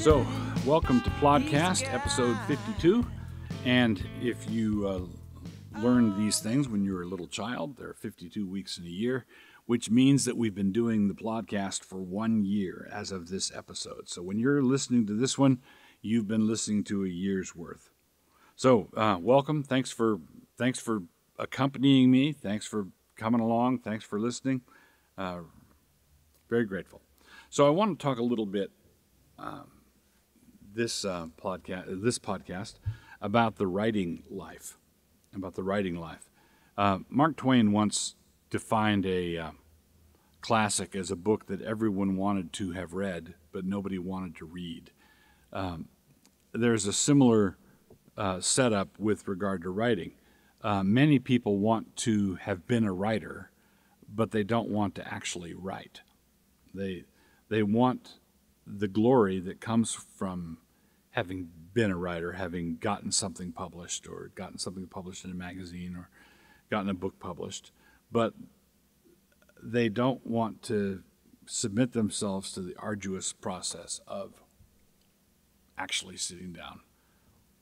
So, welcome to Plodcast, episode 52. And if you learned these things when you were a little child, there are 52 weeks in a year, which means that we've been doing the Plodcast for 1 year as of this episode. So when you're listening to this one, you've been listening to a year's worth. So, welcome. Thanks for accompanying me. Thanks for coming along. Thanks for listening. Very grateful. So I want to talk a little bit this podcast about the writing life. Mark Twain once defined a classic as a book that everyone wanted to have read, but nobody wanted to read. There's a similar setup with regard to writing. Many people want to have been a writer, but they don't want to actually write. They want the glory that comes from having been a writer, having gotten something published, or gotten something published in a magazine, or gotten a book published, but they don't want to submit themselves to the arduous process of actually sitting down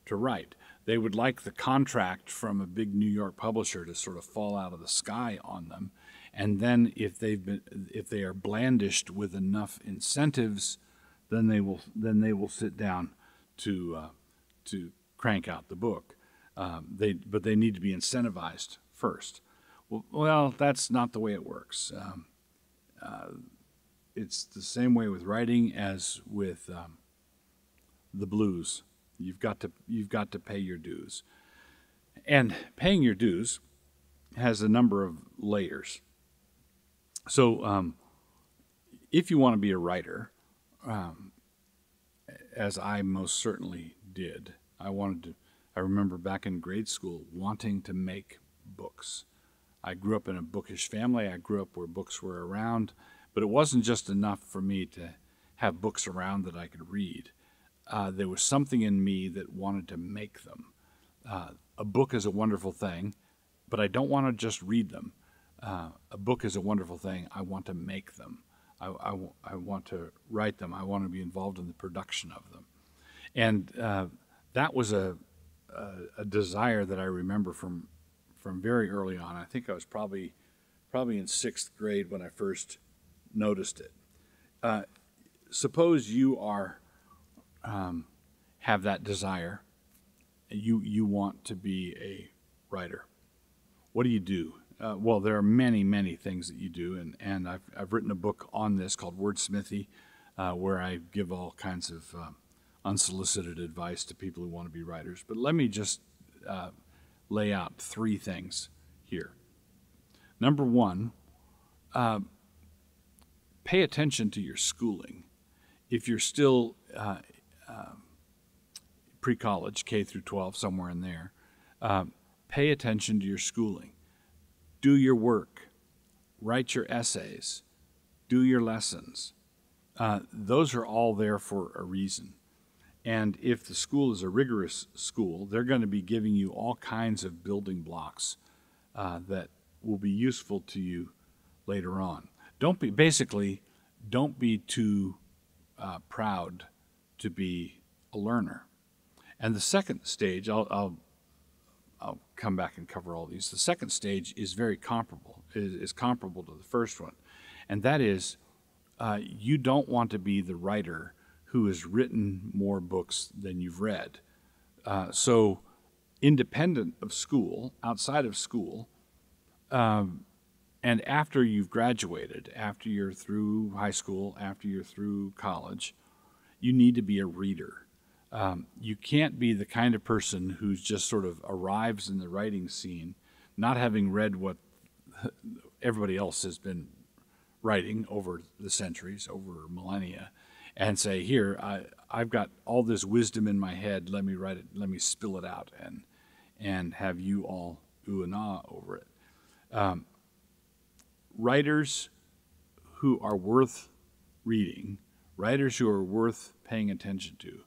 to write. They would like the contract from a big New York publisher to sort of fall out of the sky on them, and then if they are blandished with enough incentives, then they will sit down to crank out the book. But they need to be incentivized first. Well, that's not the way it works. It's the same way with writing as with the blues. You've got to pay your dues, and paying your dues has a number of layers. So, if you want to be a writer, as I most certainly did, I remember back in grade school wanting to make books. I grew up in a bookish family. I grew up where books were around, but it wasn't just enough for me to have books around that I could read. There was something in me that wanted to make them. A book is a wonderful thing, but I don't want to just read them. A book is a wonderful thing. I want to make them. I want to write them. I want to be involved in the production of them. And that was a desire that I remember from very early on. I think I was probably in sixth grade when I first noticed it. Suppose you have that desire. You want to be a writer. What do you do? Well, there are many, many things that you do, and I've written a book on this called Wordsmithy, where I give all kinds of unsolicited advice to people who want to be writers. But let me just lay out three things here. Number one, pay attention to your schooling. If you're still pre-college, K through 12, somewhere in there, pay attention to your schooling. Do your work, write your essays, do your lessons. Those are all there for a reason. And if the school is a rigorous school, they're going to be giving you all kinds of building blocks that will be useful to you later on. Don't be too proud to be a learner. And the second stage, I'll come back and cover all these. The second stage is very comparable, is comparable to the first one. And that is, you don't want to be the writer who has written more books than you've read. So independent of school, outside of school, and after you've graduated, after you're through high school, after you're through college, you need to be a reader. You can't be the kind of person who's just sort of arrives in the writing scene, not having read what everybody else has been writing over the centuries, over millennia, and say, here, I've got all this wisdom in my head, let me write it, let me spill it out, and have you all ooh and ah over it. Writers who are worth reading, writers who are worth paying attention to,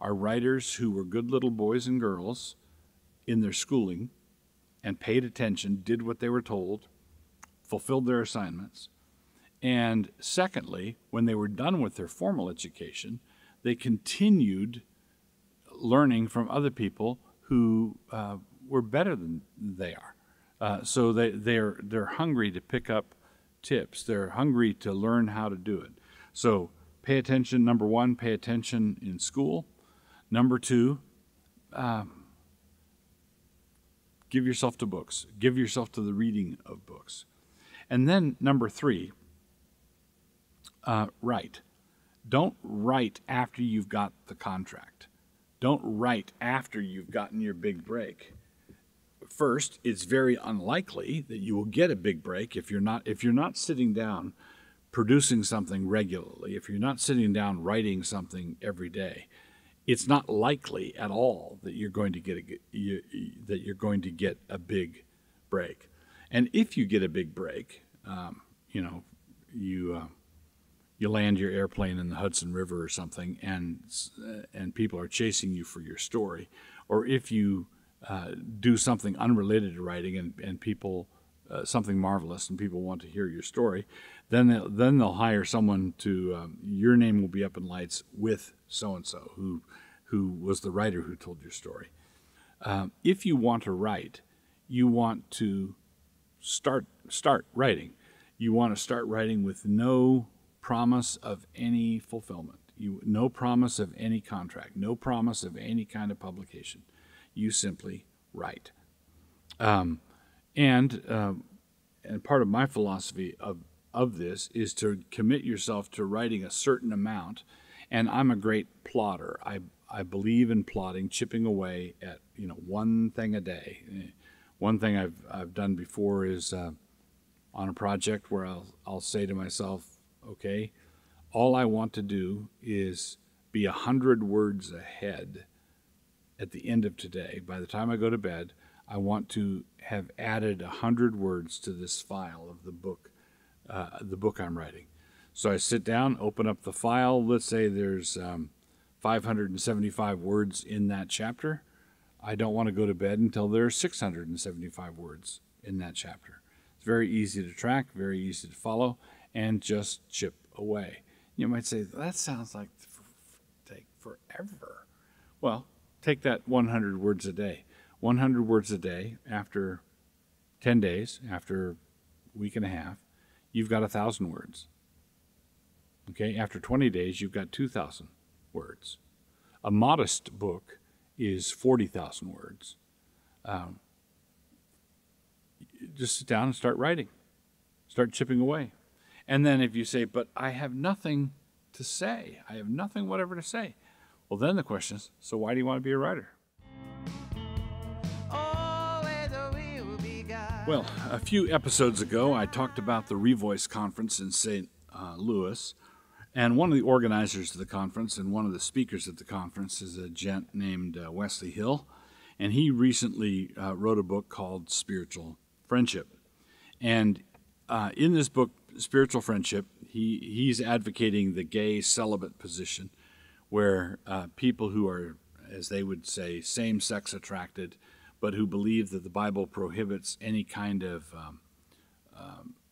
are writers who were good little boys and girls in their schooling and paid attention, did what they were told, fulfilled their assignments. And secondly, when they were done with their formal education, they continued learning from other people who were better than they are. So they're hungry to pick up tips. They're hungry to learn how to do it. So pay attention. Number one, pay attention in school. Number two, give yourself to books. Give yourself to the reading of books. And then number three, write. Don't write after you've got the contract. Don't write after you've gotten your big break. First, it's very unlikely that you will get a big break if you're not sitting down producing something regularly, if you're not sitting down writing something every day. It's not likely at all that you're going to get a big break. And if you get a big break, you land your airplane in the Hudson River or something, and people are chasing you for your story, or if you do something unrelated to writing and people something marvelous and people want to hear your story, then they'll hire someone to your name will be up in lights with so and so who was the writer who told your story. If you want to write, you want to start writing. You want to start writing with no promise of any fulfillment. No promise of any contract. No promise of any kind of publication. You simply write. And part of my philosophy of this is to commit yourself to writing a certain amount. And I'm a great plotter. I believe in plotting, chipping away at one thing a day. One thing I've done before is on a project where I'll say to myself, okay, all I want to do is be 100 words ahead at the end of today. By the time I go to bed, I want to have added 100 words to this file of the book I'm writing. So I sit down, open up the file. Let's say there's 575 words in that chapter. I don't want to go to bed until there are 675 words in that chapter. It's very easy to track, very easy to follow, and just chip away. You might say, that sounds like take forever. Well, take that 100 words a day. 100 words a day after 10 days, after a week and a half, you've got 1,000 words. Okay, after 20 days, you've got 2,000 words. A modest book is 40,000 words. Just sit down and start writing. Start chipping away. And then if you say, but I have nothing to say, I have nothing whatever to say, well, then the question is, so why do you want to be a writer? Well, a few episodes ago, I talked about the Revoice Conference in St. Louis, and one of the organizers of the conference and one of the speakers at the conference is a gent named Wesley Hill, and he recently wrote a book called Spiritual Friendship. And in this book, Spiritual Friendship, he's advocating the gay celibate position, where people who are, as they would say, same-sex attracted, but who believe that the Bible prohibits any kind of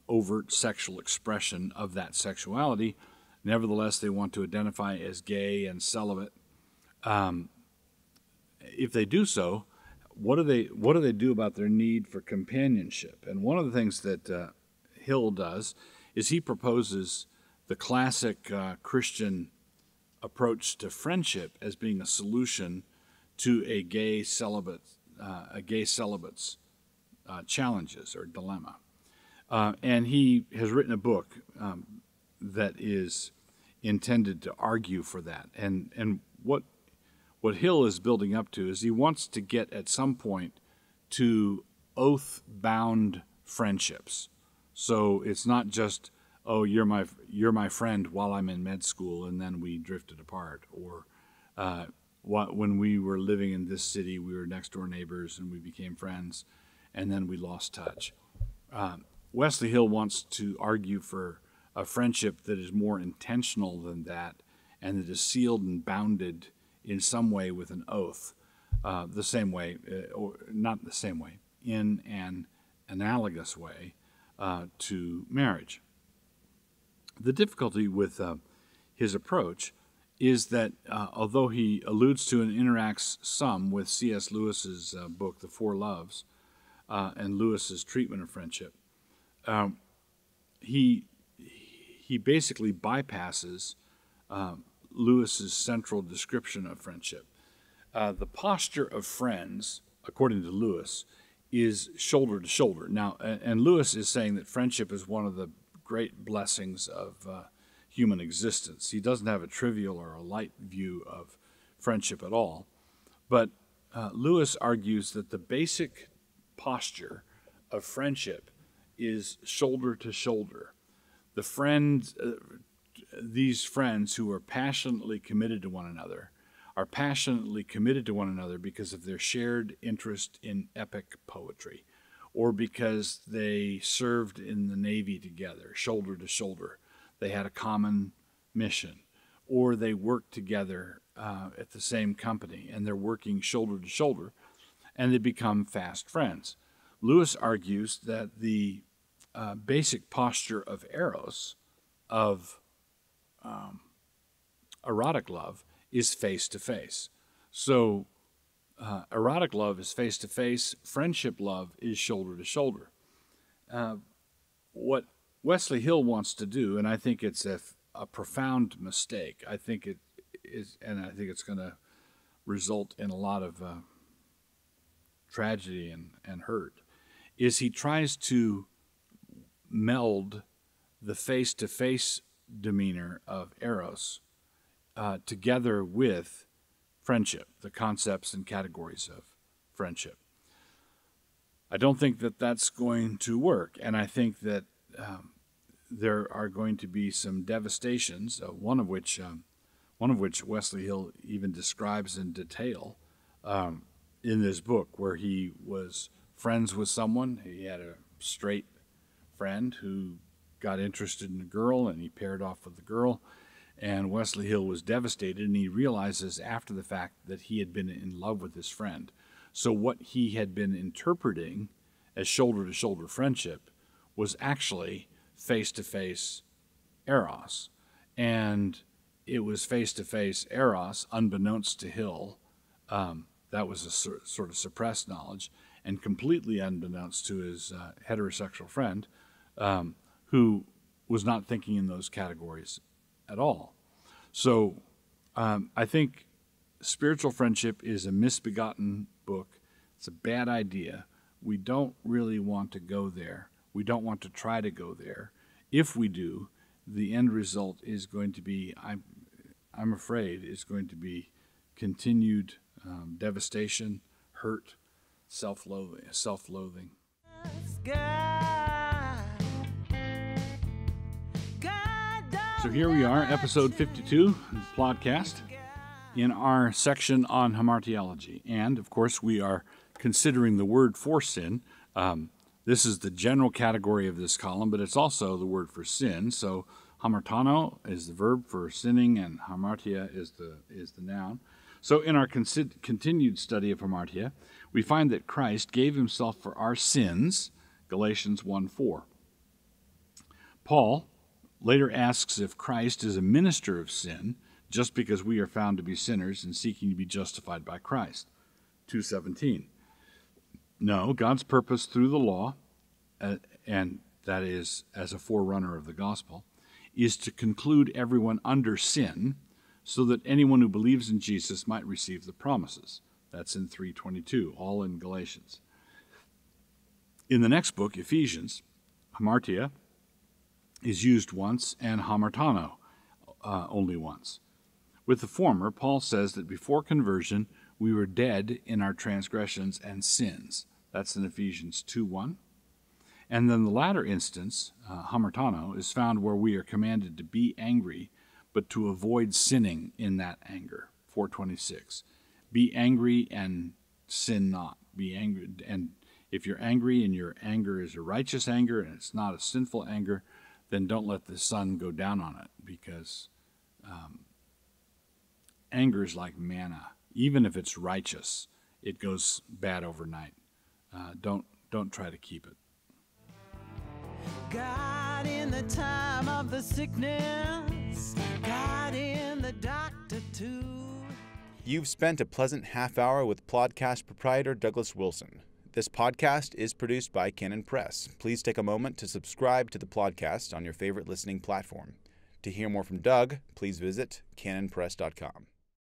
overt sexual expression of that sexuality, nevertheless they want to identify as gay and celibate. If they do so, what do they do about their need for companionship? And one of the things that Hill does is he proposes the classic Christian approach to friendship as being a solution to a gay celibate's challenges or dilemma. And he has written a book that is intended to argue for that. And what Hill is building up to is he wants to get at some point to oath-bound friendships. So it's not just, oh, you're my friend while I'm in med school and then we drifted apart, or when we were living in this city, we were next door neighbors and we became friends and then we lost touch. Wesley Hill wants to argue for a friendship that is more intentional than that and that is sealed and bounded in some way with an oath, the same way, or not the same way, in an analogous way to marriage. The difficulty with his approach is that although he alludes to and interacts some with C.S. Lewis's book, The Four Loves, and Lewis's treatment of friendship, he basically bypasses Lewis's central description of friendship. The posture of friends, according to Lewis, is shoulder to shoulder. Now, and Lewis is saying that friendship is one of the great blessings of human existence. He doesn't have a trivial or a light view of friendship at all. But Lewis argues that the basic posture of friendship is shoulder to shoulder. The these friends who are passionately committed to one another are passionately committed to one another because of their shared interest in epic poetry, or because they served in the Navy together, shoulder to shoulder. They had a common mission, or they worked together at the same company, and they're working shoulder to shoulder, and they become fast friends. Lewis argues that the basic posture of eros, of erotic love, is face-to-face. So erotic love is face-to-face. Friendship love is shoulder-to-shoulder. What Wesley Hill wants to do, and I think it's a profound mistake, I think it is, and I think it's going to result in a lot of tragedy and hurt, is he tries to meld the face-to-face demeanor of eros together with friendship, the concepts and categories of friendship. I don't think that that's going to work, and I think that there are going to be some devastations, one of which Wesley Hill even describes in detail in this book, where he was friends with someone. He had a straight friend who got interested in a girl, and he paired off with the girl. And Wesley Hill was devastated, and he realizes after the fact that he had been in love with his friend. So what he had been interpreting as shoulder-to-shoulder friendship was actually face-to-face eros. And it was face-to-face eros, unbeknownst to Hill. That was a sort of suppressed knowledge, and completely unbeknownst to his heterosexual friend, who was not thinking in those categories at all. So I think Spiritual Friendship is a misbegotten book. It's a bad idea. We don't really want to go there. We don't want to try to go there. If we do, the end result is going to be, I'm afraid, is going to be continued devastation, hurt, self-loathing. So here we are, episode 52, Plodcast, in our section on hamartiology. And, of course, we are considering the word for sin. This is the general category of this column, but it's also the word for sin. So hamartano is the verb for sinning, and hamartia is the noun. So in our continued study of hamartia, we find that Christ gave himself for our sins, Galatians 1:4. Paul later asks if Christ is a minister of sin just because we are found to be sinners and seeking to be justified by Christ, 2:17. No, God's purpose through the law, and that is as a forerunner of the gospel, is to conclude everyone under sin so that anyone who believes in Jesus might receive the promises. That's in 3:22, all in Galatians. In the next book, Ephesians, hamartia is used once, and hamartano only once. With the former, Paul says that before conversion, we were dead in our transgressions and sins. That's in Ephesians 2:1. And then the latter instance, hamartano, is found where we are commanded to be angry, but to avoid sinning in that anger, 4:26. Be angry and sin not. Be angry, and if you're angry and your anger is a righteous anger and it's not a sinful anger, then don't let the sun go down on it, because anger is like manna. Even if it's righteous, it goes bad overnight. Don't try to keep it. God in the time of the sickness, God in the doctor. too. You've spent a pleasant half hour with Plodcast proprietor Douglas Wilson. This podcast is produced by Canon Press. Please take a moment to subscribe to the Plodcast on your favorite listening platform. To hear more from Doug, please visit canonpress.com.